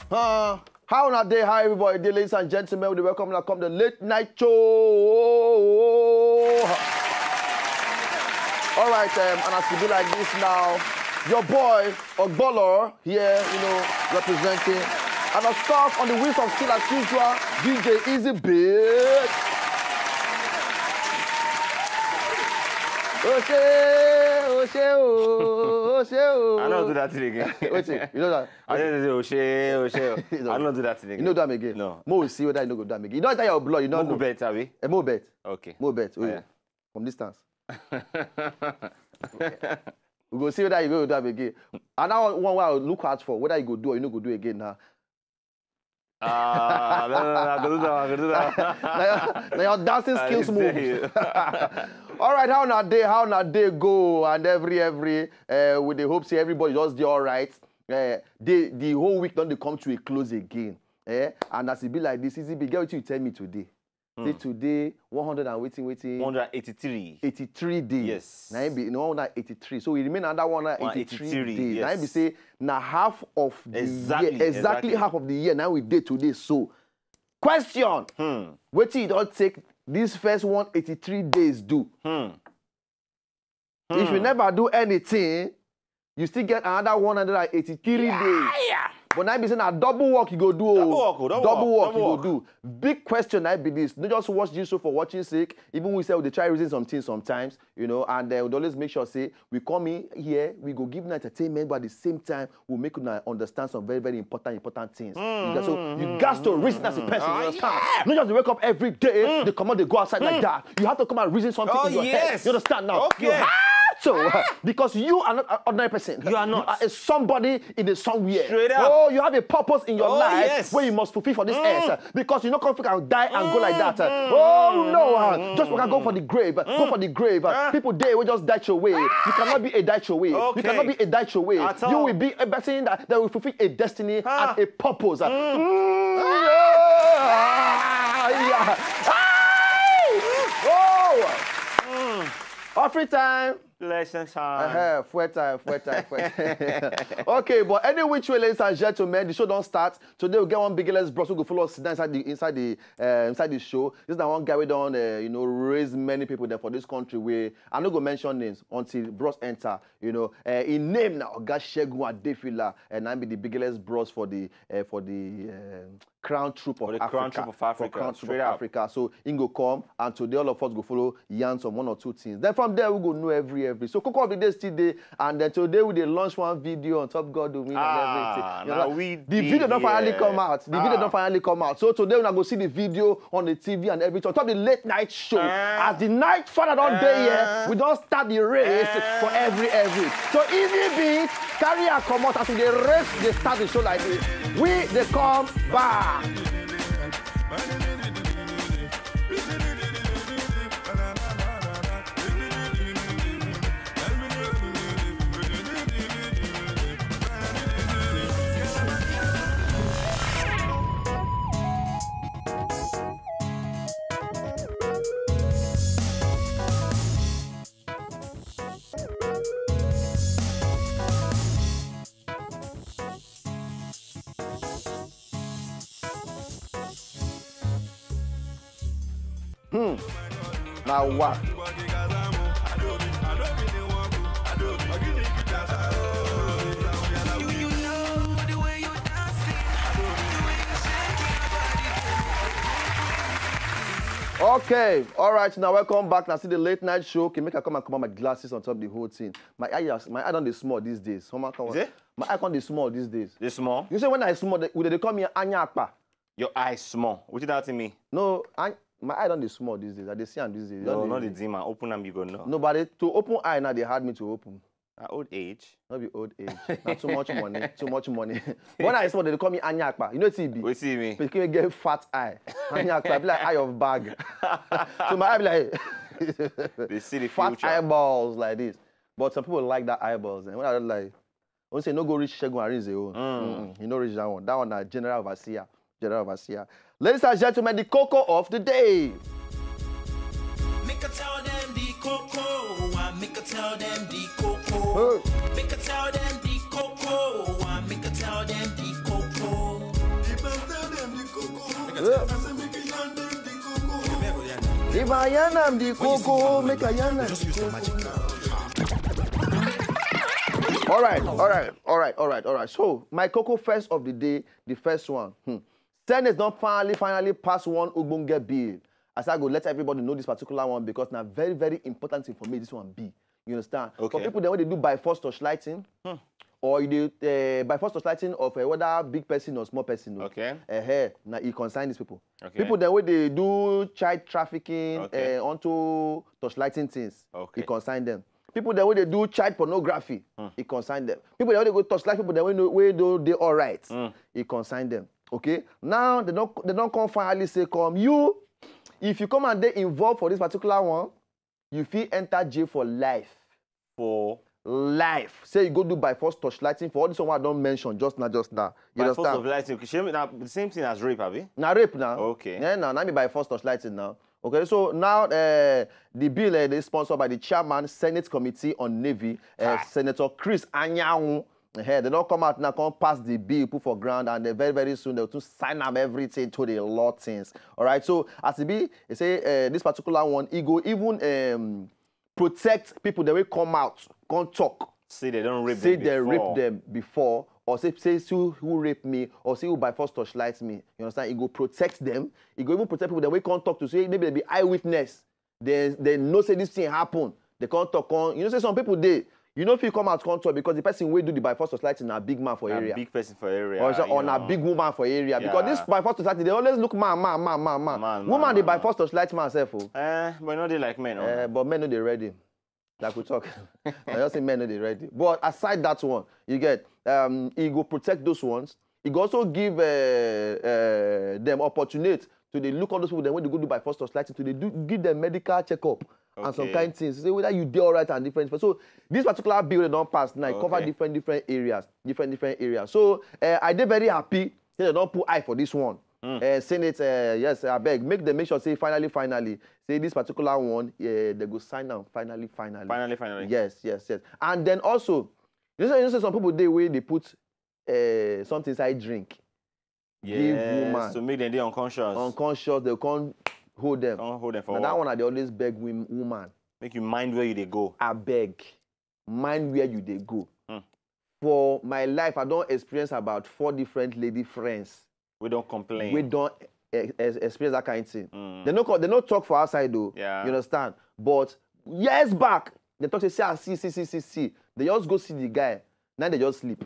How not day? Hi everybody, dear ladies and gentlemen. We welcome to come the late night show. All right, and as we do like this now, your boy OGBOLOR here, representing, and our staff on the wheels of steel as usual, DJ Easy Bit. I don't do that thing again. Wait, you know that? I don't do that thing again. You know that again? No. Mo will see whether you know go do that again. You know that your blood, you know. Mo bet, Abi? Mo bet. Okay. Mo bet. Oh, yeah. From distance. We go see whether you go do that again. And now one way I'll look out for whether you go do or you no go do again now. No, I go do that. Now your dancing skills move. All right, how not day go, and every with the hope say everybody just do all right. The whole week don't they come to a close again. And as it be like this, easy be get what you tell me today. Say today 100 and waiting. 183. 83 days. Yes. Now it be 183. So we remain under 183 days. Yes. Now it be say now half of the exactly, year. Exactly half of the year. Now we did today. So question. What you don't take these first 183 days do? If you never do anything, you still get another 183 days. Yeah. But now be saying a double work you go do. Double work you go do. Big question I be this. Don't just watch this show for watching sake. Even we say they try reason some things sometimes, and we always make sure say we come in here, we go give them entertainment, but at the same time we'll make you understand some very, very important things. So you got to reason as a person, you understand? Not just wake up every day, they come out, they go outside like that. You have to come and reason something in your head. You understand now? Okay. So, because you are not an ordinary person. You are not. You are somebody in a somewhere. Straight up. Oh, you have a purpose in your life where you must fulfill for this earth. Because you know, conflict and die and go like that. Oh, no. Just go for the grave. Go for the grave. People there will just die your way. You cannot be a die your way. Okay. You cannot be a die your way. You will be a person that will fulfill a destiny and a purpose. All free time. Lesson time. Full time. Okay, but any which way, ladies and gentlemen, the show don't start. Today we get one big bros who go follow us sit down inside the show. This is the one guy we don't raise many people there for this country. Where I'm not gonna mention names until bros enter. In name now, Oga Segun Adefila, and I'm the biggest bros for the Crown Troupe of Africa. Crown Troupe of Africa. Crown Troupe of Africa. So he go come and today all of us go follow yarn some one or two things. Then from there we go know every. So Coco of the day still day, and then today we launch one video on Top God Domain and everything. The video don't finally come out. The video don't finally come out. So today we're gonna go see the video on the TV and everything. On top of the late night show. As the night father don't day here, we don't start the race for every. So easy beat, carry a come out as the race they start the show like this. They come back. Now what? Okay, all right. Now welcome back. Now see the late night show. Can make I come on my glasses on top of the whole thing. My eye don't dey small these days. Someone come on. Is it? My eye can't dey small these days. They small? You say when I small, they call me Anya Akpa. Your eye small. What did that to me? No, my eye don't dey small these days. I dey see them these days. No, not the demon. Open them, you go no. Nobody to open eye now. They had me to open. Old age. Not be old age. Not too much money. Too much money. When I small, they call me Anya Akpa. You know what it be? We see me. Because you get fat eye. Anya Akpa be like eye of bag. So my eye be like they see the fat future. eyeballs like this. But some people like that eyeballs. And when I like, when say no go reach Segun and reach the own. You know reach that one. That one is general overseer. General overseer. Ladies and gentlemen, the cocoa of the day. Make a tell them the cocoa. Make a tell them the cocoa. Make a tell them the cocoa. Make a tell them the cocoa. If I am the cocoa, make I am the All right. So, my cocoa first of the day, the first one. Senate don't finally pass one OGBONGE bill. As I go, let everybody know this particular one because now very, very important thing for me, this one be. You understand? Okay. For people, when they do by force torchlighting, or you do by force torchlighting of whether big person or small person. Okay. Now you consign these people. Okay. People then when they do child trafficking onto torchlighting things, okay. you consign them. People then when they do child pornography, you consign them. People then when they go torchlight people then when they all right, you consign them. Okay. Now they don't come finally say you. If you come and they involved for this particular one, you feel enter jail for life. For life. Say you go do by force torchlighting for all this one I don't mention just now. You by understand? force torchlighting, now the same thing as rape, abi? Now rape now. Okay. Yeah, now me by force torchlighting now. Okay, so now the bill is sponsored by the chairman, Senate Committee on Navy, Senator Chris Anyanwu. They don't come out now, come pass the bill, put for ground, and very, very soon they'll to sign up everything to the law things. All right, so as it be, they say this particular one, it go even protect people that will come out, come talk. Say they don't rape say them they before. rape them before, or say who raped me, or say who by force torchlights me. You understand? It go protect them. It go even protect people that will come talk to. Say maybe they be eyewitness. They know say this thing happen. They can't talk on. You know, say some people you know if you come out can't talk because the person will do the by force torchlighting a big man for area. A big person for area. Or a big woman for area. Because this by force torchlighting, they always look man. Woman they by force torchlight myself. But not they like men. But men know they ready. Like we talk. I just say men know they ready. But aside that one, you get he go protect those ones. He go also give them opportunity to they look on those people then when they go do by force torchlighting to give them medical checkup. And some kind of things. Say whether you do all right and different. So this particular bill they don't pass now. It cover different areas. Different areas. So I did very happy. They don't put eye for this one. Senate, yes, I beg. Make sure say finally. Say this particular one, they go sign down. Finally. Finally. Yes. And then also, you know some people they put something inside drink. Yes. So make them they unconscious. Unconscious, they can't hold them. Hold them for now what? that one they always beg woman. Make you mind where they go. I beg. Mind where you they go. For my life, I don't experience about 4 different lady friends. We don't complain. We don't experience that kind of thing. They don't talk for outside though. Yeah. You understand? But years back, they talk say see. They just go see the guy. Now they just sleep.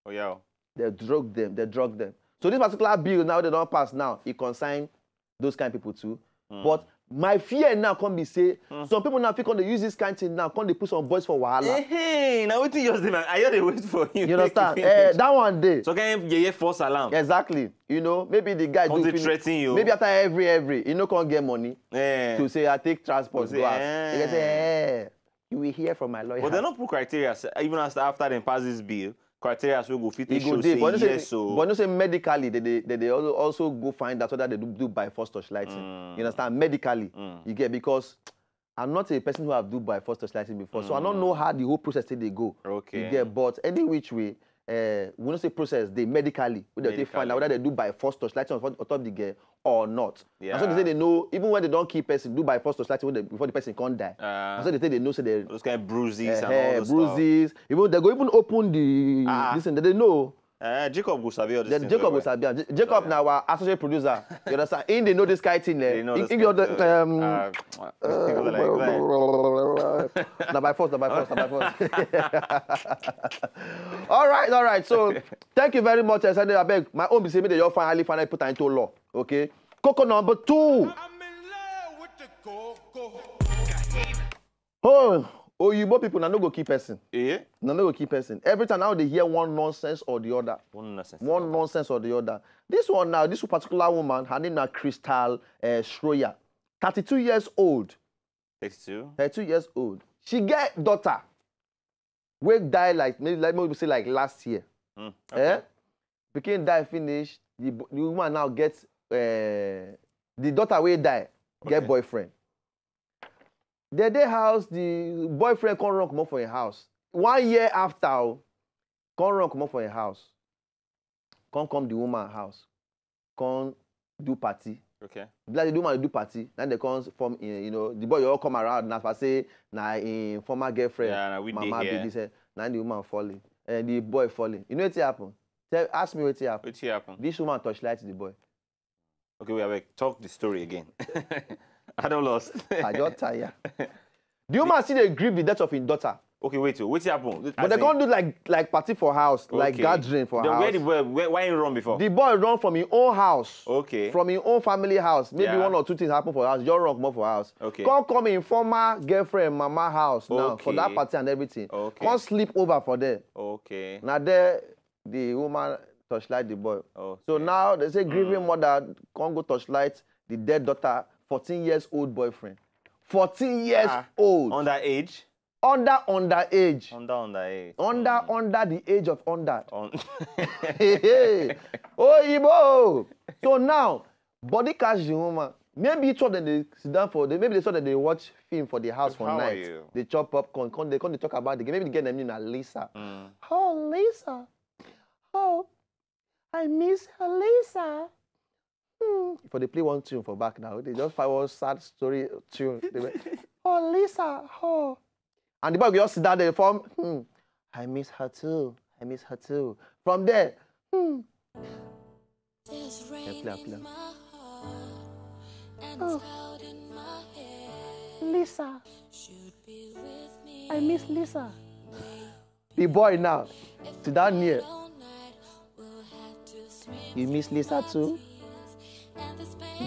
Oh yeah. They drug them. So this particular bill now they don't pass now. It consign those kind of people too. But my fear now can be say some people now feel they use this kind of thing now. Can they put some boys for wahala? Hey, now what you just I hear they wait for you. You understand? That one day. So can you false alarm? Exactly. You know, maybe the guy do threaten you. Maybe after every, you know, can't get money to say I take transport. Go out. You can say, you will hear from my lawyer. But they don't put criteria even after they pass this bill. Criteria will go fit show say yes. But no say medically they also go find that whether they do by force torchlighting. You understand? Medically, you get because I'm not a person who have do by force torchlighting before, so I don't know how the whole process they go. Okay. You get, but any which way, we don't say process they medically. They find out whether they do by force torchlighting on top of the girl or not. Yeah. And so they say they know even when they don't keep person do by force torchlighting before the person can't die. And so they say they know say they those kind of bruises and all those bruises. Stuff. Even they go even open the listen. They know. Jacob will sabi all this. Jacob will sabi. Jacob now our associate producer. You understand? In they know this kind of thing. They know this by force. All right. So thank you very much. I beg my own be say me they finally put into law. Okay. Coco number 2. I'm in love with the coco. Oh, you both people now no go keep person. Yeah. No go keep person. Every time now they hear one nonsense or the other. One nonsense or the other. This one now, this particular woman, her name is Crystal Schroyer, 32 years old. 32 years old. She get daughter. We die like maybe say like last year. Became die finish. The woman now gets the daughter will die. Get boyfriend. They house, the boyfriend can't run come up for your house. 1 year after, can't run come up for your house. Come the woman house. Can't do party. Okay. Like the woman do party, then they come from you know the boy you all come around and as say na in former girlfriend. Yeah, we mama here. baby say now the woman falling and the boy falling. You know what happen? Ask me what happened. What happened? This woman touchlight the boy. Okay, we have talk the story again. I don't lost. I just tired. The woman still dey grieve the death of his daughter. Okay, wait. What happened? But they can't do like party for house, okay. like gathering for house. Where the boy? Why he run before? The boy run from his own house. Okay. From his own family house. Maybe one or two things happen for house. Just run more for house. Okay. Come in former girlfriend mama house now for that party and everything. Okay. Come sleep over for there. Okay. Now there the woman touchlight the boy. Okay. So now they say grieving mother can't go touchlight the dead daughter, 14 years old boyfriend. 14 years old. Underage? Underage. Underage. Under the age of under. Hey. Oh, Igbo. So now, body catch the woman. Maybe it's them they sit down for, maybe they saw that they watch film for the house for night. They chop popcorn. They talk about the game. Maybe they get them in a Lisa. Oh, Lisa. Oh, I miss her, Lisa. For they play one tune for back now, they just find one sad story tune. They went, oh, Lisa, oh. And the boy will just sit down there from, I miss her too. I miss her too. From there, oh. Lisa. I miss Lisa. The boy now, sit down near. You miss Lisa too?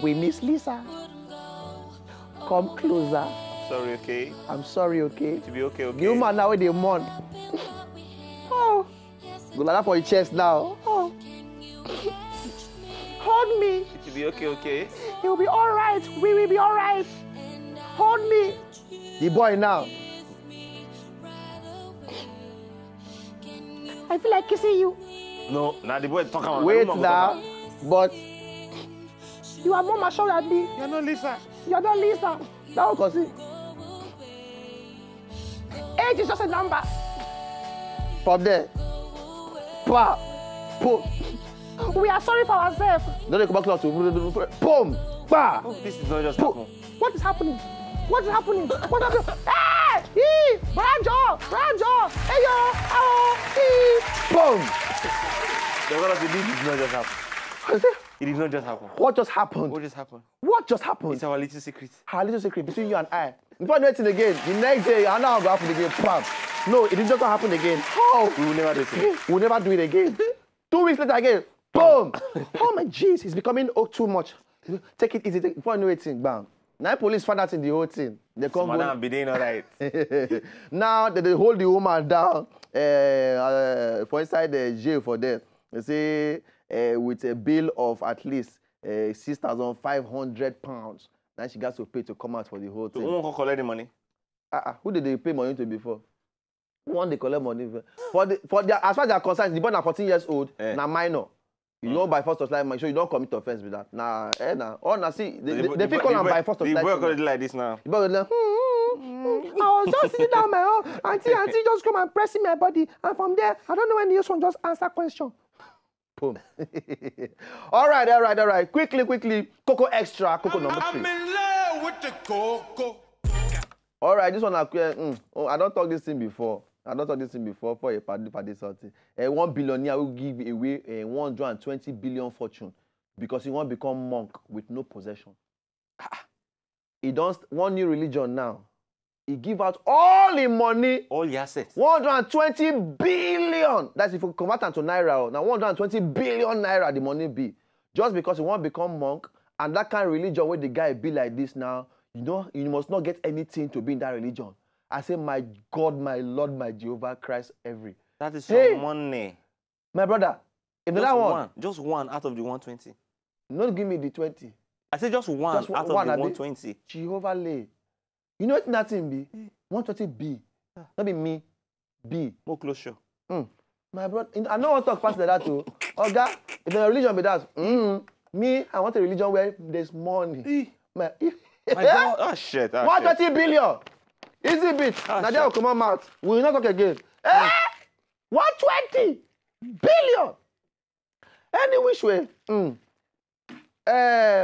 We miss Lisa. Come closer. Sorry, okay? I'm sorry, okay? To be okay, okay? You man now with the mourn. Oh. Go like that for your chest now. Oh. Hold me. To be okay, okay? It will be all right. We will be all right. Hold me. The boy now. I feel like kissing you. No, now the boy talk about. Wait now, but you are more mature than me. You're not Lisa. You're not Lisa. Now, cause age is just a number. From there, we are sorry for ourselves. Then they come back to boom, bah. Oh, this is not just happening. What is happening? What is happening? What happened? Hey, Branjo, hey yo, boom. They're gonna say this did not just happen. It did not just happen. What just happened? What just happened? What just happened? It's our little secret. Our little secret between you and I. Before I do it again, the next day, I know how to happen again. Bam. No, it did just not happen again. How? We will never do it again. We'll never do it again. 2 weeks later again. Boom. Oh my jeez, it's becoming too much. Take it easy. Before I know it, bam. Now police find out in the whole thing. They come. Madam, be doing all right. Now they hold the woman down for inside the jail for them. They say with a bill of at least £6,500. Now she got to pay to come out for the whole thing. So who can collect the money? Who did they pay money to before? Who want they collect money for their, as far as they are concerned, the boy na 14 years old, na minor. You know by force of life, so you don't commit offense with that. Nah, Oh, nah, see, they feel call them by force of life. The boy got it like this now. The boy was like, I was just sitting down my own. Auntie just come and pressing my body. And from there, I don't know when this one just answer question. Boom. All right. Quickly. Coco extra. Coco number 3. I'm in love with the coco. All right, this one, I don't talk this thing before. For a party something. 1 billionaire will give away a 120 billion fortune because he won't become monk with no possession. He does one new religion now. He give out all the money. All the assets. 120 billion. That's if you convert it to naira. Now 120 billion naira the money be. Just because he won't become monk and that kind of religion where the guy be like this now, you know, you must not get anything to be in that religion. I say, my God, my Lord, my Jehovah Christ, every. That is some money. My brother, if that one. Just one out of the 120. Not give me the 20. I say just one out of the 120. Jehovah lay. You know what nothing be? 120 B. Not be me. B. More closure. My brother, I don't want to talk past like that too. Oh God, if the religion be that, me, I want a religion where there's money. My God. Oh shit. 120 billion. Easy bit. Now they will come out. We will not talk again. 120 billion. Any which way.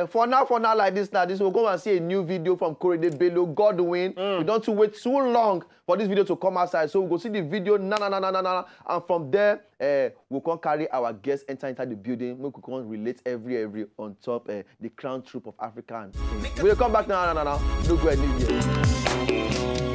For now, like this, we'll go and see a new video from Korede Bello, Godwin. We don't wait too long for this video to come outside. So we'll go see the video, and from there, we'll come carry our guests enter the building. We can relate every on top the crown troupe of Africa. We'll come back now. Don't go anywhere.